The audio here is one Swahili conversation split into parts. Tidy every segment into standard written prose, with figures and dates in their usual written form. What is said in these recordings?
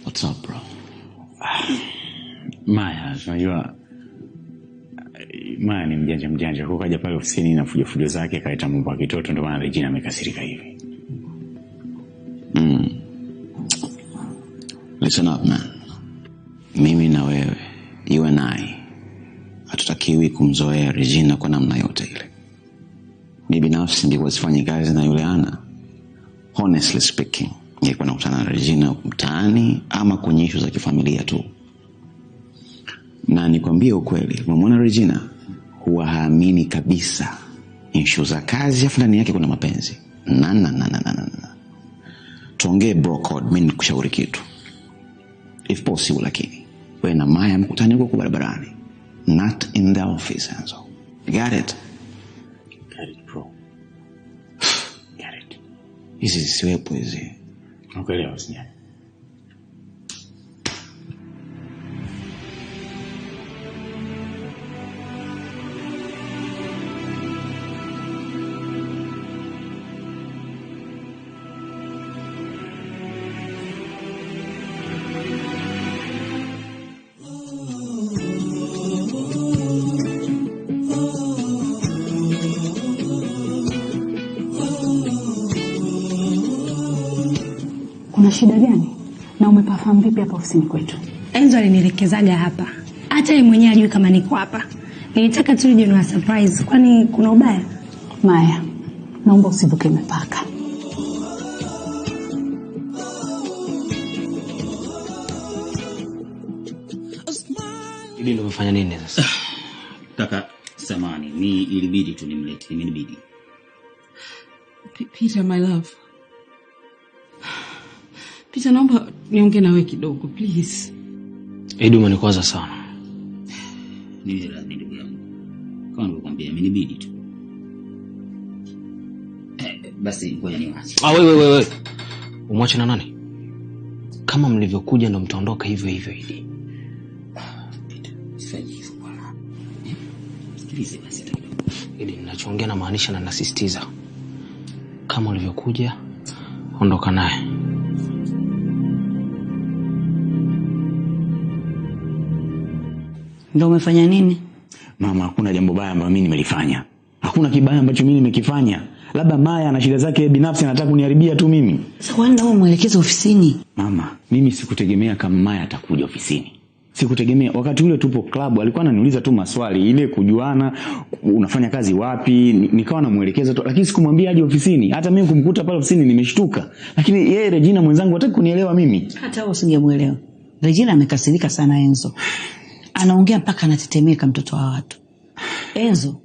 What's up, bro? Maya, unajua Maya ni mjanja. Kwa kaja pale ofisini na fujo zake kaita mambo ya kitoto, ndio maana Regina amekasirika hivi. Listen up, man. Mimi na wewe, you and I, hatutakiwi kumzoea Regina kwa namna yote ile. Mimi binafsi ndiko sifanye kazi na yule Ana. Honestly speaking, nilikuwa nakutana na Regina mtaani ama kwenye issue za kifamilia tu. Na nikwambie ukweli, unamwona Regina huwa haamini kabisa issue za kazi, afu ndani yake kuna mapenzi. Na. Tuongee bro code, mimi nikushauri kitu. If possible, lakini wewe na Maya mkutane huko barabarani, not in the office, Enzo. You got it? Got it, bro. Got it. Hizi siwepo hizi. Unaelewa usijali. Kuna shida gani? Na umepafahamu vipi hapa ofisini kwetu? Enzo alinielekezaga hapa. Hata yeye mwenyewe ajui kama niko hapa. Nilitaka tu nije na surprise, kwani kuna ubaya? Maya, naomba usivuke mipaka. Hivi ndio umefanya nini sasa? Kaka, samani, ni ilibidi tu nimlete, imenibidi. Peter, my love. Peter, naomba niongee nawe kidogo, please. Edu umenikwaza sana. Ni radhi ndugu yangu. Kama nilikwambia imenibidi tu. Basi ngoja niwache. Wewe. Umwache na nani? Kama mlivyokuja ndo mtaondoka hivyo Idi. Peter, sifanye hivyo bwana. Sikilize basi tu. Idi, ninachoongea na maanisha na nasisitiza. Kama ulivyokuja, ondoka naye. Ndio umefanya nini? Mama, hakuna jambo baya ambalo mimi nimelifanya. Hakuna kibaya ambacho mimi nimekifanya. Labda Maya ana shida zake binafsi, anataka kuniharibia tu mimi. Sasa kwa nini muelekeze ofisini? Mama, mimi sikutegemea kama Maya atakuja ofisini. Sikutegemea. Wakati ule tupo club alikuwa ananiuliza tu maswali ile kujuana, unafanya kazi wapi, nikawa namuelekeza tu, lakini sikumwambia aje ofisini. Hata mimi kumkuta pale ofisini nimeshtuka. Lakini yeye Regina mwenzangu hataki kunielewa mimi. Hata wewe usingemuelewa. Regina amekasirika sana Enzo. Anaongea mpaka anatetemeka mtoto wa watu. Enzo,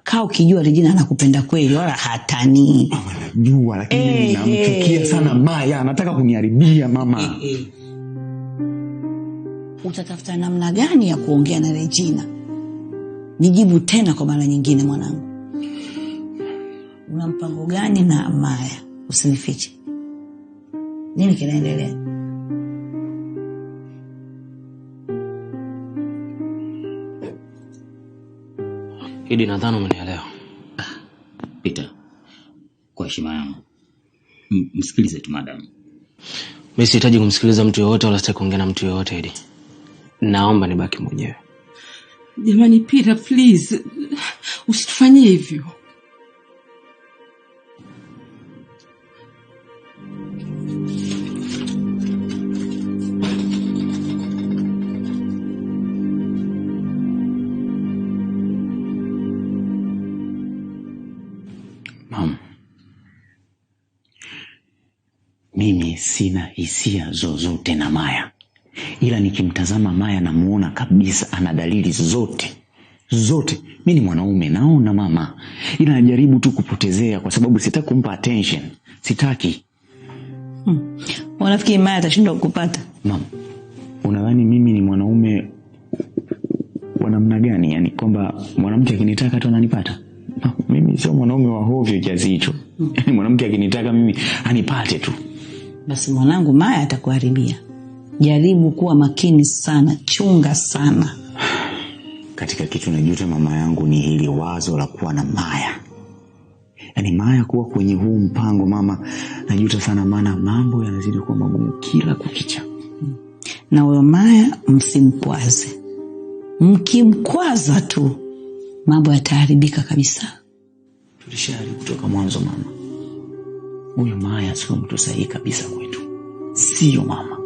kaa ukijua Regina anakupenda kweli wala hatani. Mama, najua lakini namchukia sana Maya, anataka kuniharibia mama. Utatafuta namna gani ya kuongea na Regina? Nijibu tena kwa mara nyingine mwanangu. Una mpango gani na Maya? Usinifiche. Nini kinaendelea? Idi, nadhani umenielewa. Peter, kwa heshima yangu, msikilize tu madam. Mimi sihitaji kumsikiliza mtu yoyote wala sitaki kuongea na mtu yoyote Idi. Naomba nibaki mwenyewe. Jamani Peter, please. Usitufanyie hivyo. Mama, mimi sina hisia zozote na Maya. Ila nikimtazama Maya namuona kabisa ana dalili zote. Mimi ni mwanaume naona mama. Ila najaribu tu kupotezea kwa sababu sitaki kumpa attention. Sitaki. Unafikiri Maya atashindwa kukupata? Mama, unadhani mimi ni mwanaume wa namna gani? Yaani kwamba mwanamke akinitaka tu ananipata? Mimi sio mwanaume wa hovyo kiasi hicho. Yaani mwanamke akinitaka mimi anipate tu. Basi mwanangu, Maya atakuharibia. Jaribu kuwa makini sana, chunga sana. Katika kitu najuta mama yangu ni hili wazo la kuwa na Maya. Yaani Maya kuwa kwenye huu mpango mama, najuta sana maana mambo yanazidi kuwa magumu kila kukicha. Na huyo Maya msimkwaze. Mkimkwaza tu mambo yataharibika kabisa. Tulishari kutoka mwanzo mama. Huyo Maya sio mtu sahihi kabisa kwetu. Sio mama.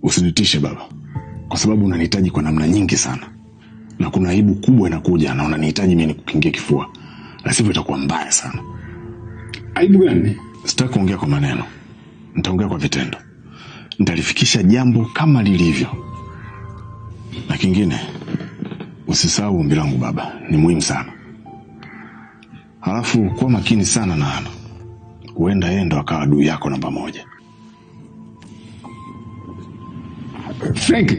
Usinitishe baba, kwa sababu unanihitaji kwa namna nyingi sana. Na kuna aibu kubwa inakuja na unanihitaji mimi nikukingie kifua. La sivyo itakuwa mbaya sana. Aibu gani? Sitaki kuongea kwa maneno. Nitaongea kwa vitendo. Nitalifikisha jambo kama lilivyo. Na kingine, usisahau ombi langu baba, ni muhimu sana. Halafu kuwa makini sana na Ana. Huenda yeye ndo akawa adui yako namba 1. Frank.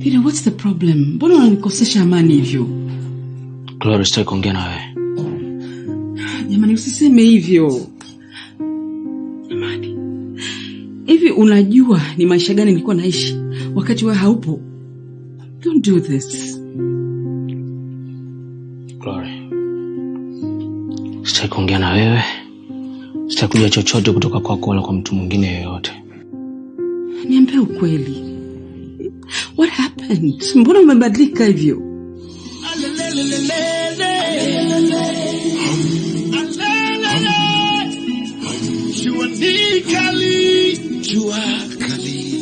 Peter, what's the problem? Mbona unanikosesha amani hivyo? Glory, sitaki kuongea na wewe. Jamani, usiseme hivyo. Amani. Hivi unajua ni maisha gani nilikuwa naishi wakati wewe haupo? Don't do this. Glory, sitaki kuongea na wewe. Sitaki kujua chochote kutoka kwako wala kwa mtu mwingine yeyote. Niambie ukweli. What happened? Mbona umebadilika hivyo?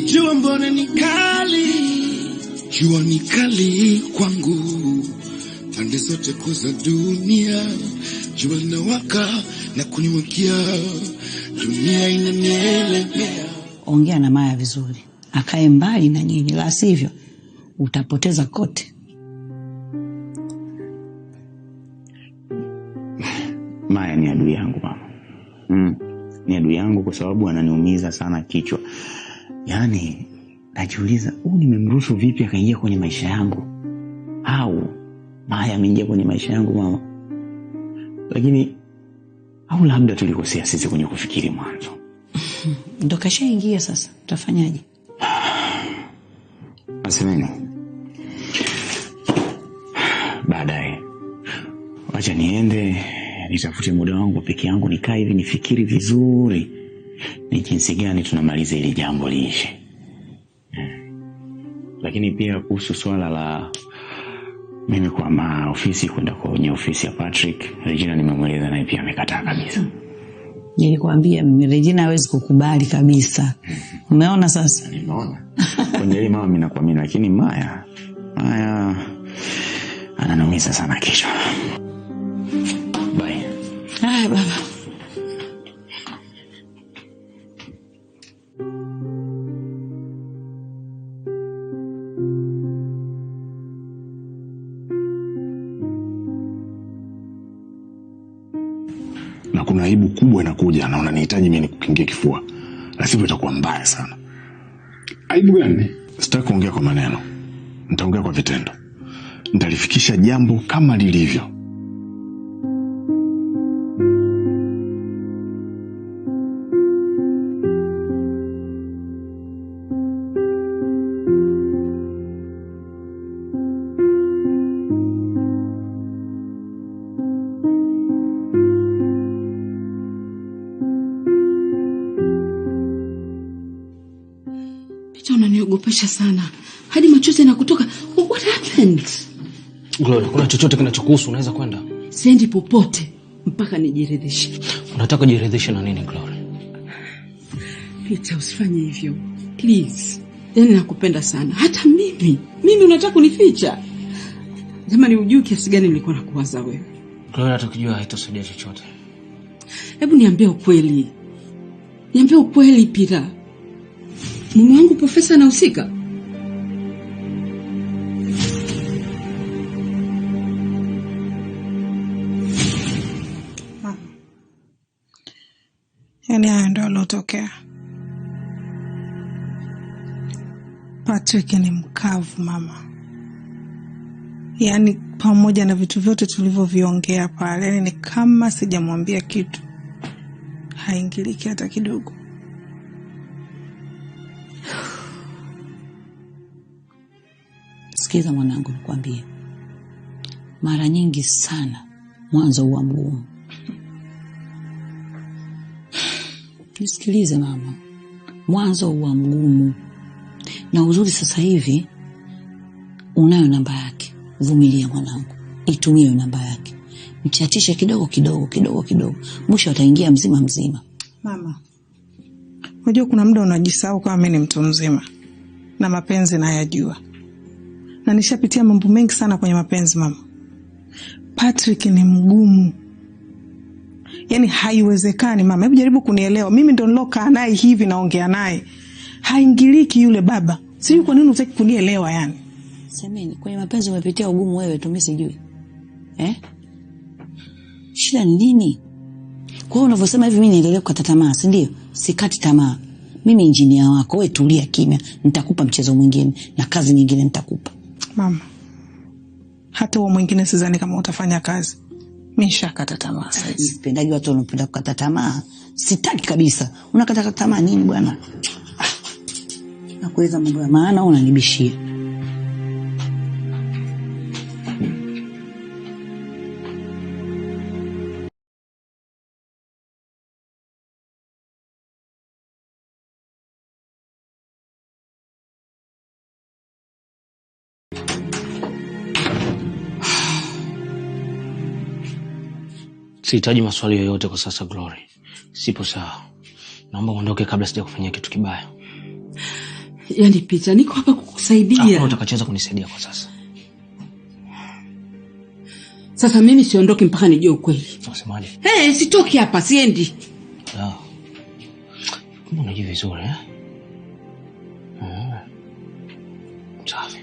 Jua mbona ni kali. Jua ni kali kwangu. Pande zote kuza dunia. Jua linawaka na kuniwakia. Dunia inanielemea. Ongea na Maya vizuri. Akae mbali na nyinyi, la sivyo utapoteza kote. Maya ni adui yangu mama. Ni adui yangu kwa sababu ananiumiza sana kichwa. Yaani najiuliza nimemruhusu vipi akaingia kwenye maisha yangu? Au Maya ameingia kwenye maisha yangu mama? Lakini au labda tulikosea sisi kwenye kufikiri mwanzo. Ndio kashaingia sasa. Utafanyaje? Asemeni. Baadaye. Wacha niende nitafute muda wangu peke yangu, nikae hivi nifikiri vizuri ni jinsi gani tunamaliza ile jambo liishe. Lakini pia kuhusu swala la mimi kwa ofisi kwenda kwenye ofisi ya Patrick, Regina nimemweleza naye pia amekataa kabisa. Nilikwambia mimi Regina hawezi kukubali kabisa. Umeona sasa? Nimeona. Kwenye ile mama mimi nakuamini, lakini Maya ananaumiza sana kichwa. Bye. Hai baba. Na kuna aibu kubwa inakuja na unanihitaji mimi nikukingie kifua. La sivyo itakuwa mbaya sana. Aibu gani? Sitaki kuongea kwa maneno. Nitaongea kwa vitendo. Nitalifikisha jambo kama lilivyo. Unaniogopesha sana. Hadi machozi yanakutoka. What happened? Glory, kuna chochote kinachokuhusu unaweza kwenda? Siendi popote mpaka nijiridhishe. Unataka kujiridhisha na nini Glory? Peter, usifanye hivyo. Please. Yaani nakupenda sana. Hata mimi unataka kunificha. Jamani, hujui kiasi gani nilikuwa nakuwaza wewe. Glory, hata ukijua haitasaidia chochote. Hebu niambie ukweli. Niambie ukweli Pira. Mume wangu Profesa anahusika? Yaani haya ndio yalotokea. Patrick ni mkavu mama. Yaani pamoja na vitu vyote tulivyoviongea pale, yaani ni kama sijamwambia kitu. Haingiliki hata kidogo. Sikiza mwanangu, nikwambie. Mara nyingi sana mwanzo huwa mgumu. Nisikilize mama. Mwanzo huwa mgumu. Na uzuri sasa hivi unayo namba yake. Vumilia mwanangu. Itumie namba yake. Mchatishe kidogo kidogo. Mwisho ataingia mzima mzima. Mama. Unajua kuna muda unajisahau kama mimi ni mtu mzima. Na mapenzi nayajua. Na nishapitia mambo mengi sana kwenye mapenzi mama. Patrick ni mgumu. Yaani haiwezekani mama. Hebu jaribu kunielewa. Mimi ndo nilokaa naye hivi naongea naye. Haingiliki yule baba. Sijui kwa nini unataka kunielewa yani. Semeni, kwenye mapenzi umepitia ugumu wewe tu, mimi sijui. Shida ni nini? Kwa hiyo unavyosema hivi mimi niendelee kukata tamaa, si ndio? Sikati tamaa. Mimi injinia wako, wewe tulia kimya. Nitakupa mchezo mwingine na kazi nyingine nitakupa. Mama. Hata huo mwingine sidhani kama utafanya kazi. Mimi nishakata tamaa sasa. Sipendaji watu wanapenda kukata tamaa. Sitaki kabisa. Unakata tamaa nini bwana? Nakueleza mambo ya maana unanibishia. Sihitaji maswali yoyote kwa sasa Glory. Sipo sawa. Naomba uondoke kabla sija kufanyia kitu kibaya. Yaani Peter, niko hapa kukusaidia. Hakuna utakachoweza kunisaidia kwa sasa. Sasa mimi siondoki mpaka nijue ukweli. Unasemaje? Sitoki hapa, siendi. Sawa. Kama unajua vizuri Safi.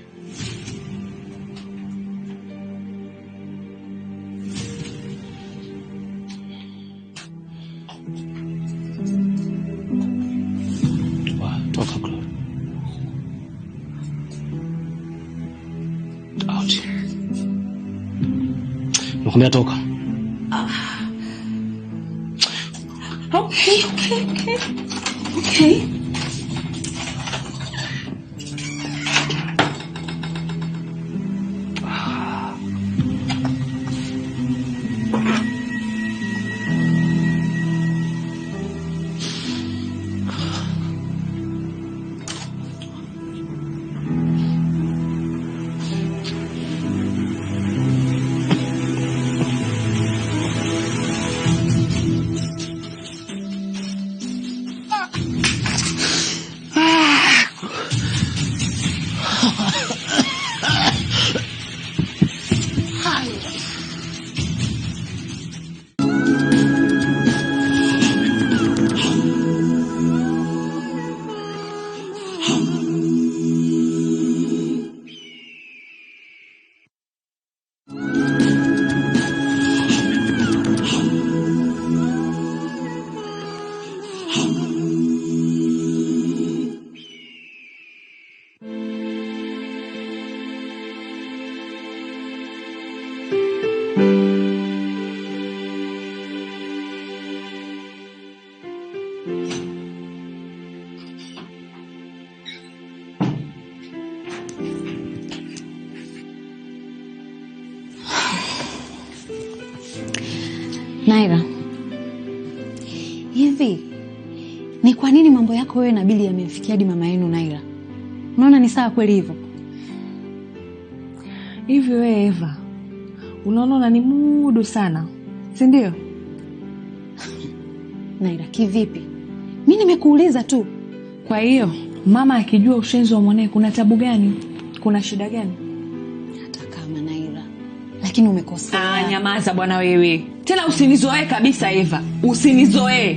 Toka Glory. Out. Nakwambia toka. Okay. Naira, hivi ni kwa nini mambo yako wewe na Billy yamefikia hadi mama yenu Naira? Unaona ni sawa kweli hivyo? Hivi wewe Eva, unaona ni mudu sana, si ndio? Naira, kivipi? Mimi nimekuuliza tu. Kwa hiyo mama akijua ushenzi wa mwanae kuna tabu gani? Kuna shida gani? Hata kama Naira, lakini umekosea. Nyamaza bwana wewe. Tena usinizoee kabisa Eva. Usinizoee.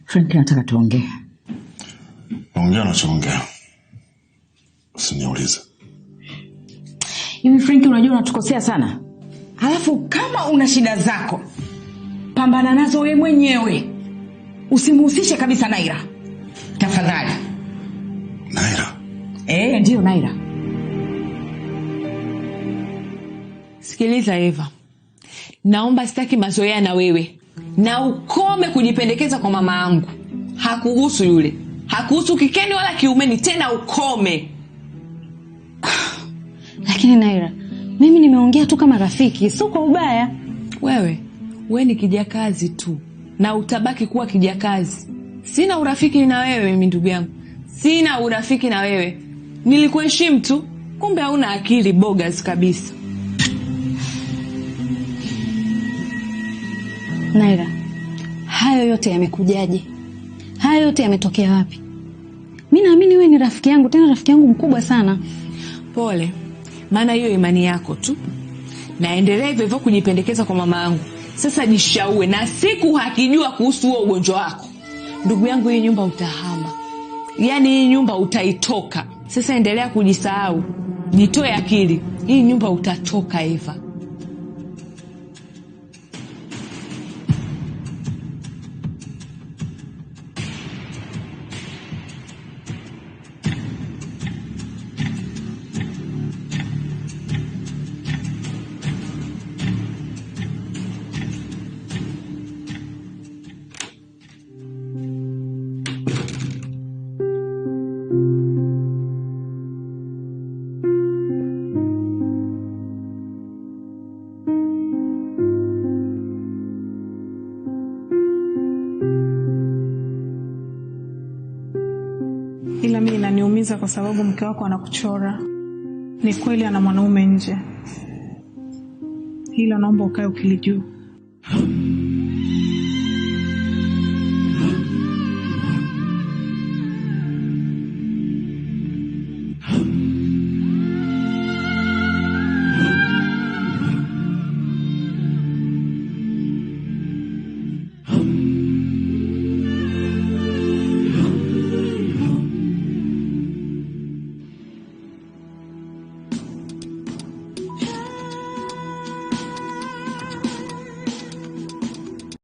Frank, nataka tuongee. Ongea unachoongea. Usiniulize. Hivi Frank, unajua unatukosea sana. Halafu kama una shida zako, pambana nazo wewe mwenyewe. Usimhusishe kabisa Naira. Tafadhali. Naira? Ndio Naira. Sikiliza Eva. Naomba sitaki mazoea na wewe. Na ukome kujipendekeza kwa mama yangu. Hakuhusu yule. Hakuhusu kikeni wala kiumeni, tena ukome. Lakini Naira, mimi nimeongea tu kama rafiki, sio kwa ubaya. Wewe ni kijakazi tu. Na utabaki kuwa kijakazi. Sina urafiki na wewe mimi ndugu yangu. Sina urafiki na wewe. Nilikuheshimu tu. Kumbe hauna akili, bogas kabisa. Naira, hayo yote yamekujaje? Hayo yote yametokea wapi? Mimi naamini wewe ni rafiki yangu, tena rafiki yangu mkubwa sana. Pole. Maana hiyo imani yako tu. Naendelea hivyo kujipendekeza kwa mama yangu. Sasa jishaue, na siku hakijua kuhusu huo ugonjwa wako, ndugu yangu, hii nyumba utahama. Yaani hii nyumba utaitoka. Sasa endelea kujisahau. Jitoe akili. Hii nyumba utatoka Eva. Ila mimi inaniumiza kwa sababu mke wako anakuchora. Ni kweli ana mwanaume nje. Hilo naomba ukae ukilijua.